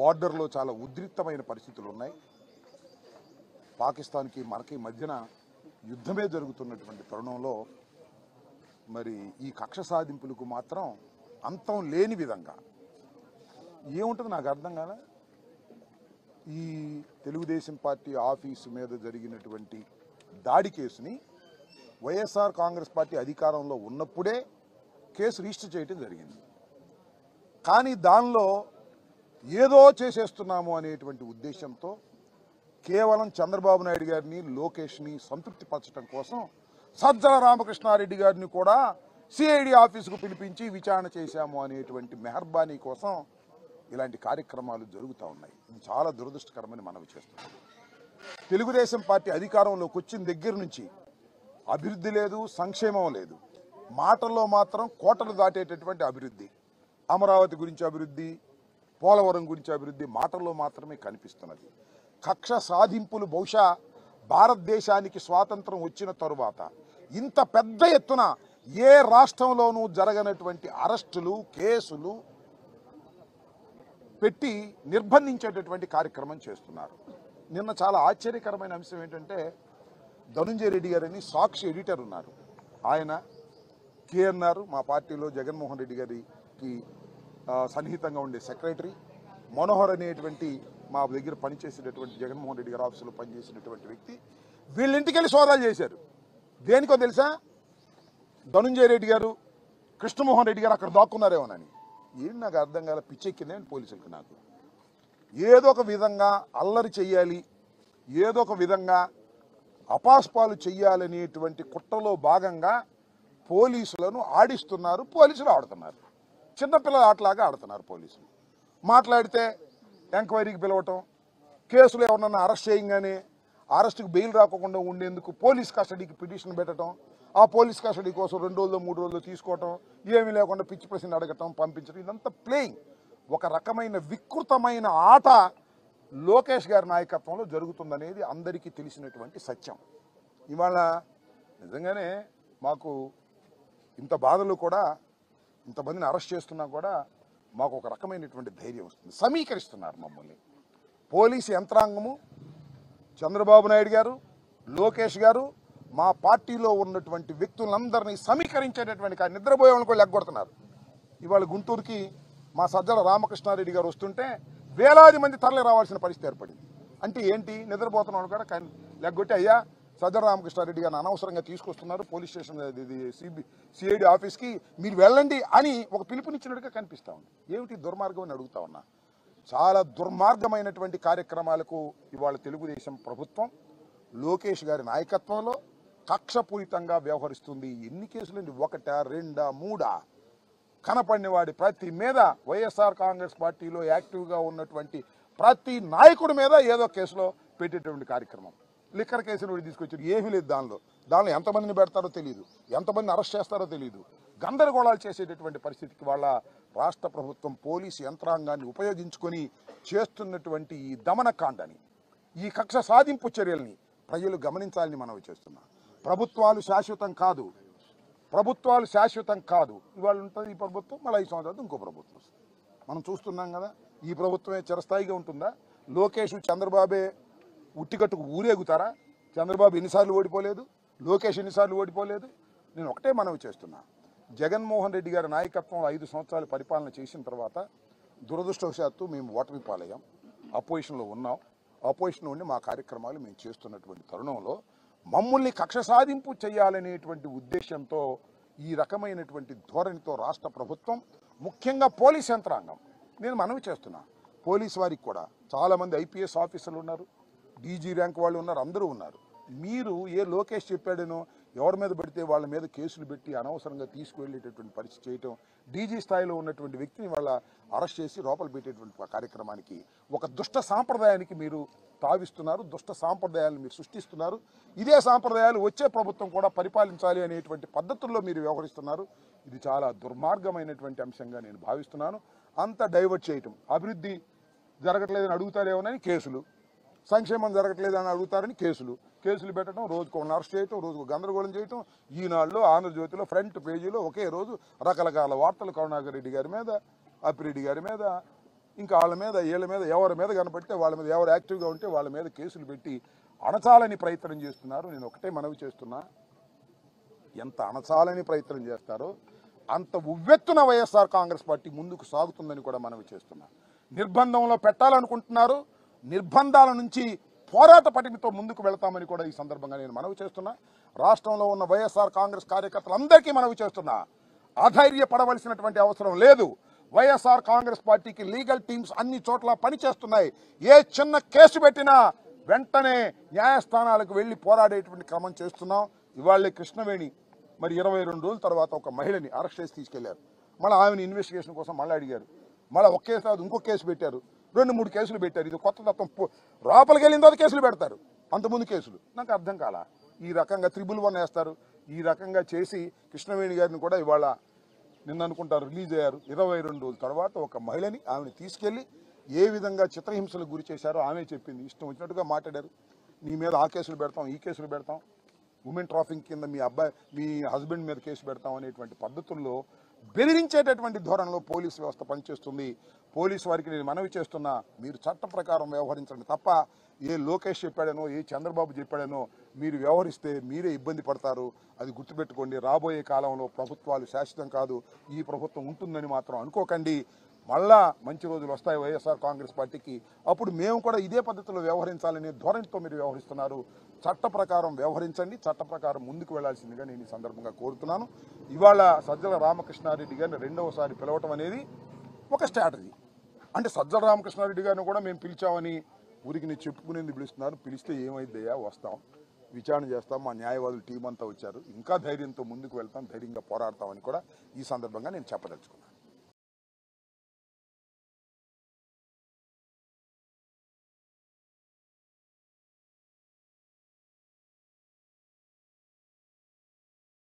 బార్డర్లో చాలా ఉద్రిక్తమైన పరిస్థితులు ఉన్నాయి. పాకిస్తాన్కి మనకి మధ్యన యుద్ధమే జరుగుతున్నటువంటి తరుణంలో మరి ఈ కక్ష సాధింపులకు మాత్రం అంతం లేని విధంగా ఏముంటుంది నాకు అర్థం కాదా. ఈ తెలుగుదేశం పార్టీ ఆఫీసు మీద జరిగినటువంటి దాడి కేసుని వైఎస్ఆర్ కాంగ్రెస్ పార్టీ అధికారంలో ఉన్నప్పుడే కేసు రిజిస్టర్ చేయడం జరిగింది. కానీ దానిలో ఏదో చేసేస్తున్నాము అనేటువంటి ఉద్దేశంతో కేవలం చంద్రబాబు నాయుడు గారిని లోకేష్ని సంతృప్తిపరచడం కోసం సజ్జల రామకృష్ణారెడ్డి గారిని కూడా సిఐడి ఆఫీసుకు పిలిపించి విచారణ చేశాము అనేటువంటి మెహర్బానీ కోసం ఇలాంటి కార్యక్రమాలు జరుగుతూ ఉన్నాయి. ఇది చాలా దురదృష్టకరమని మనవి చేస్తున్నాం. తెలుగుదేశం పార్టీ అధికారంలోకి వచ్చిన దగ్గర నుంచి అభివృద్ధి లేదు, సంక్షేమం లేదు. మాటల్లో మాత్రం కోటలు దాటేటటువంటి అభివృద్ధి, అమరావతి గురించి అభివృద్ధి, పోలవరం గురించి అభివృద్ధి మాటల్లో మాత్రమే కనిపిస్తున్నది. కక్ష సాధింపులు బహుశా భారతదేశానికి స్వాతంత్రం వచ్చిన తరువాత ఇంత పెద్ద ఎత్తున ఏ రాష్ట్రంలోనూ జరగనటువంటి అరెస్టులు, కేసులు పెట్టి నిర్బంధించేటటువంటి కార్యక్రమం చేస్తున్నారు. నిన్న చాలా ఆశ్చర్యకరమైన అంశం ఏంటంటే ధనుంజయ రెడ్డి గారని సాక్షి ఎడిటర్ ఉన్నారు. ఆయన కేఎన్ఆర్ మా పార్టీలో జగన్మోహన్ రెడ్డి గారికి సన్నిహితంగా ఉండే సెక్రటరీ, మనోహర్ అనేటువంటి మా దగ్గర పనిచేసేటటువంటి జగన్మోహన్ రెడ్డి గారి ఆఫీసులో పనిచేసినటువంటి వ్యక్తి వీళ్ళింటికి వెళ్ళి సోదాలు చేశారు. దేనికో తెలుసా? ధనుంజయ రెడ్డి గారు, కృష్ణమోహన్ రెడ్డి గారు అక్కడ దాక్కున్నారేమోనని. ఏం నాకు అర్థం కాల, పిచ్చెక్కిందే పోలీసులకు. నాకు ఏదో ఒక విధంగా అల్లరి చెయ్యాలి, ఏదో ఒక విధంగా అపాస్పాలు చెయ్యాలనేటువంటి కుట్రలో భాగంగా పోలీసులను ఆడిస్తున్నారు, పోలీసులు ఆడుతున్నారు. చిన్నపిల్లల ఆటలాగా ఆడుతున్నారు పోలీసులు. మాట్లాడితే ఎంక్వైరీకి పిలవటం, కేసులు ఎవరన్నా అరెస్ట్ చేయగానే అరెస్టుకు బెయిల్ రాకుండా ఉండేందుకు పోలీస్ కస్టడీకి పిటిషన్ పెట్టడం, ఆ పోలీస్ కస్టడీ కోసం 2 రోజులు 3 రోజులు తీసుకోవటం, ఏమీ లేకుండా పిచ్చి ప్రశ్నలు అడగటం, పంపించడం, ఇదంతా ప్లేయింగ్. ఒక రకమైన వికృతమైన ఆట లోకేష్ గారి నాయకత్వంలో జరుగుతుందనేది అందరికీ తెలిసినటువంటి సత్యం. ఇవాళ నిజంగానే మాకు ఇంత బాధలు కూడా, ఇంతమందిని అరెస్ట్ చేస్తున్నా కూడా మాకు ఒక రకమైనటువంటి ధైర్యం వస్తుంది. సమీకరిస్తున్నారు మమ్మల్ని పోలీసు యంత్రాంగము, చంద్రబాబు నాయుడు గారు, లోకేష్ గారు, మా పార్టీలో ఉన్నటువంటి వ్యక్తులందరినీ సమీకరించేటటువంటి నిద్రపోయే వాళ్ళని కూడా లెగ్గొడుతున్నారు. ఇవాళ గుంటూరుకి మా సజ్జల రామకృష్ణారెడ్డి గారు వస్తుంటే వేలాది మంది తరలి రావాల్సిన పరిస్థితి ఏర్పడింది. అంటే ఏంటి? నిద్రపోతున్న వాళ్ళు కూడా లెగ్గొట్టి, అయ్యా సజ్జల రామకృష్ణారెడ్డి గారిని అనవసరంగా తీసుకొస్తున్నారు పోలీస్ స్టేషన్ సిఐడి ఆఫీస్కి, మీరు వెళ్ళండి అని ఒక పిలుపునిచ్చినట్టుగా కనిపిస్తూ ఉంది. ఏమిటి దుర్మార్గం అని అడుగుతా ఉన్నా. చాలా దుర్మార్గమైనటువంటి కార్యక్రమాలకు ఇవాళ తెలుగుదేశం ప్రభుత్వం లోకేష్ గారి నాయకత్వంలో కక్షపూరితంగా వ్యవహరిస్తుంది. ఎన్ని కేసులండి? 1, 2, 3 కనపడిన వాడి ప్రతి మీద వైఎస్ఆర్ కాంగ్రెస్ పార్టీలో యాక్టివ్గా ఉన్నటువంటి ప్రతి నాయకుడి మీద ఏదో కేసులో పెట్టేటువంటి కార్యక్రమం. లిక్కర్ కేసును కూడా తీసుకొచ్చారు. ఏమీ లేదు దానిలో ఎంతమందిని పెడతారో తెలియదు, ఎంతమందిని అరెస్ట్ చేస్తారో తెలియదు. గందరగోళాలు చేసేటటువంటి పరిస్థితికి వాళ్ళ రాష్ట్ర ప్రభుత్వం పోలీసు యంత్రాంగాన్ని ఉపయోగించుకొని చేస్తున్నటువంటి ఈ దమనకాండని, ఈ కక్ష సాధింపు చర్యల్ని ప్రజలు గమనించాలని మనవి చేస్తున్నాం. ప్రభుత్వాలు శాశ్వతం కాదు, ప్రభుత్వాలు శాశ్వతం కాదు. ఇవాళ ఉంటుంది ఈ ప్రభుత్వం, మళ్ళీ 5 సంవత్సరాలు ఇంకో ప్రభుత్వం వస్తుంది. మనం చూస్తున్నాం కదా. ఈ ప్రభుత్వమే చిరస్థాయిగా ఉంటుందా? లోకేష్ చంద్రబాబే ఉట్టికట్టుకు ఊరేగుతారా? చంద్రబాబు ఎన్నిసార్లు ఓడిపోలేదు, లోకేష్ ఎన్నిసార్లు ఓడిపోలేదు. నేను ఒకటే మనవి చేస్తున్నా, జగన్మోహన్ రెడ్డి గారి నాయకత్వంలో 5 సంవత్సరాలు పరిపాలన చేసిన తర్వాత దురదృష్టవశాత్తు మేము ఓటమి పాలయ్యాం. అపోజిషన్లో ఉన్నాం. అపోజిషన్ ఉండి మా కార్యక్రమాలు మేము చేస్తున్నటువంటి తరుణంలో మమ్మల్ని కక్ష సాధింపు చేయాలనేటువంటి ఉద్దేశంతో ఈ రకమైనటువంటి ధోరణితో రాష్ట్ర ప్రభుత్వం, ముఖ్యంగా పోలీస్ యంత్రాంగం, నేను మనవి చేస్తున్నా, పోలీసు వారికి కూడా చాలామంది ఐపీఎస్ ఆఫీసర్లు ఉన్నారు, డీజీ ర్యాంక్ వాళ్ళు ఉన్నారు, అందరూ ఉన్నారు. మీరు ఏ లోకేష్ చెప్పాడనో ఎవరి మీద పడితే వాళ్ళ మీద కేసులు పెట్టి అనవసరంగా తీసుకువెళ్ళేటటువంటి పరిస్థితి చేయటం, డీజీ స్థాయిలో ఉన్నటువంటి వ్యక్తిని వాళ్ళ అరెస్ట్ చేసి లోపల పెట్టేటువంటి కార్యక్రమానికి ఒక దుష్ట సాంప్రదాయానికి మీరు తావిస్తున్నారు, దుష్ట సాంప్రదాయాలను మీరు సృష్టిస్తున్నారు. ఇదే సాంప్రదాయాలు వచ్చే ప్రభుత్వం కూడా పరిపాలించాలి అనేటువంటి పద్ధతుల్లో మీరు వ్యవహరిస్తున్నారు. ఇది చాలా దుర్మార్గమైనటువంటి అంశంగా నేను భావిస్తున్నాను. అంత డైవర్ట్ చేయటం, అభివృద్ధి జరగట్లేదని అడుగుతారేమోనని కేసులు, సంక్షేమం జరగట్లేదని అడుగుతారని కేసులు పెట్టడం, రోజుకు అరెస్ట్ చేయటం, రోజుకు గందరగోళం చేయటం. ఈనాడులో, ఆంధ్రజ్యోతిలో ఫ్రంట్ పేజీలో ఒకే రోజు రకరకాల వార్తలు కరుణాకర్ రెడ్డి గారి మీద, అప్పిరెడ్డి గారి మీద, ఇంకా వాళ్ళ మీద వీళ్ళ మీద ఎవరి మీద కనపడితే వాళ్ళ మీద ఎవరు యాక్టివ్గా ఉంటే వాళ్ళ మీద కేసులు పెట్టి అణచాలని ప్రయత్నం చేస్తున్నారు. నేను ఒకటే మనవి చేస్తున్నా, ఎంత అణచాలని ప్రయత్నం చేస్తారో అంత ఉవ్వెత్తున వైఎస్ఆర్ కాంగ్రెస్ పార్టీ ముందుకు సాగుతుందని కూడా మనవి చేస్తున్నా. నిర్బంధంలో పెట్టాలనుకుంటున్నారు, నిర్బంధాల నుంచి పోరాట పటిమతో ముందుకు వెళతామని కూడా ఈ సందర్భంగా నేను మనవి చేస్తున్నా. రాష్ట్రంలో ఉన్న వైఎస్ఆర్ కాంగ్రెస్ కార్యకర్తలందరికీ మనవి చేస్తున్నా, అధైర్యపడవలసినటువంటి అవసరం లేదు. వైఎస్ఆర్ కాంగ్రెస్ పార్టీకి లీగల్ టీమ్స్ అన్ని చోట్ల పనిచేస్తున్నాయి. ఏ చిన్న కేసు పెట్టినా వెంటనే న్యాయస్థానాలకు వెళ్ళి పోరాడేటువంటి క్రమం చేస్తున్నాం. ఇవాళే కృష్ణవేణి మరి 22 రోజుల తర్వాత ఒక మహిళని అరెస్ట్ చేసి తీసుకెళ్లారు. మళ్ళీ ఆమెను ఇన్వెస్టిగేషన్ కోసం మళ్ళీ అడిగారు. మళ్ళీ ఒక కేసు కాదు ఇంకో కేసు పెట్టారు, 2-3 కేసులు పెట్టారు. ఇది కొత్త తత్వం. లోపలికి వెళ్ళిన తర్వాత కేసులు పెడతారు, అంతకుముందు కేసులు. నాకు అర్థం కాలా. ఈ రకంగా 111 వేస్తారు. ఈ రకంగా చేసి కృష్ణవేణి గారిని కూడా ఇవాళ నిన్న అనుకుంటారు రిలీజ్ అయ్యారు. 22 రోజుల తర్వాత ఒక మహిళని ఆమెను తీసుకెళ్లి ఏ విధంగా చిత్రహింసలకు గురి చేశారో ఆమె చెప్పింది. ఇష్టం వచ్చినట్టుగా మాట్లాడారు. నీ మీద ఆ కేసులు పెడతాం, ఈ కేసులు పెడతాం, ఉమెన్ ట్రాఫింగ్ కింద మీ హస్బెండ్ మీద కేసు పెడతాం అనేటువంటి పద్ధతుల్లో బెదిరించేటటువంటి ధోరణిలో పోలీసు వ్యవస్థ పనిచేస్తుంది. పోలీసు వారికి నేను మనవి చేస్తున్నా, మీరు చట్ట ప్రకారం వ్యవహరించండి తప్ప ఏ లోకేష్ చెప్పాడనో ఏ చంద్రబాబు చెప్పాడనో మీరు వ్యవహరిస్తే మీరే ఇబ్బంది పడతారు. అది గుర్తుపెట్టుకోండి. రాబోయే కాలంలో ప్రభుత్వాలు శాశ్వతం కాదు, ఈ ప్రభుత్వం ఉంటుందని మాత్రం అనుకోకండి. మళ్ళా మంచి రోజులు వస్తాయి వైఎస్ఆర్ కాంగ్రెస్ పార్టీకి. అప్పుడు మేము కూడా ఇదే పద్ధతిలో వ్యవహరించాలనే ధోరణితో మీరు వ్యవహరిస్తున్నారు. చట్ట ప్రకారం వ్యవహరించండి, చట్ట ప్రకారం ముందుకు వెళ్లాల్సిందిగా నేను ఈ సందర్భంగా కోరుతున్నాను. ఇవాళ సజ్జల రామకృష్ణారెడ్డి గారిని రెండవసారి పిలవటం అనేది ఒక స్ట్రాటజీ. అంటే సజ్జల రామకృష్ణారెడ్డి గారిని కూడా మేము పిలిచామని ఊరికి నేను చెప్పుకునేది పిలుస్తున్నారు. పిలిస్తే ఏమైందయ్యా, వస్తాం, విచారణ చేస్తాం, మా న్యాయవాదులు టీం అంతా వచ్చారు, ఇంకా ధైర్యంతో ముందుకు వెళ్తాం, ధైర్యంగా పోరాడతామని కూడా ఈ సందర్భంగా నేను చెప్పదలుచుకున్నాను.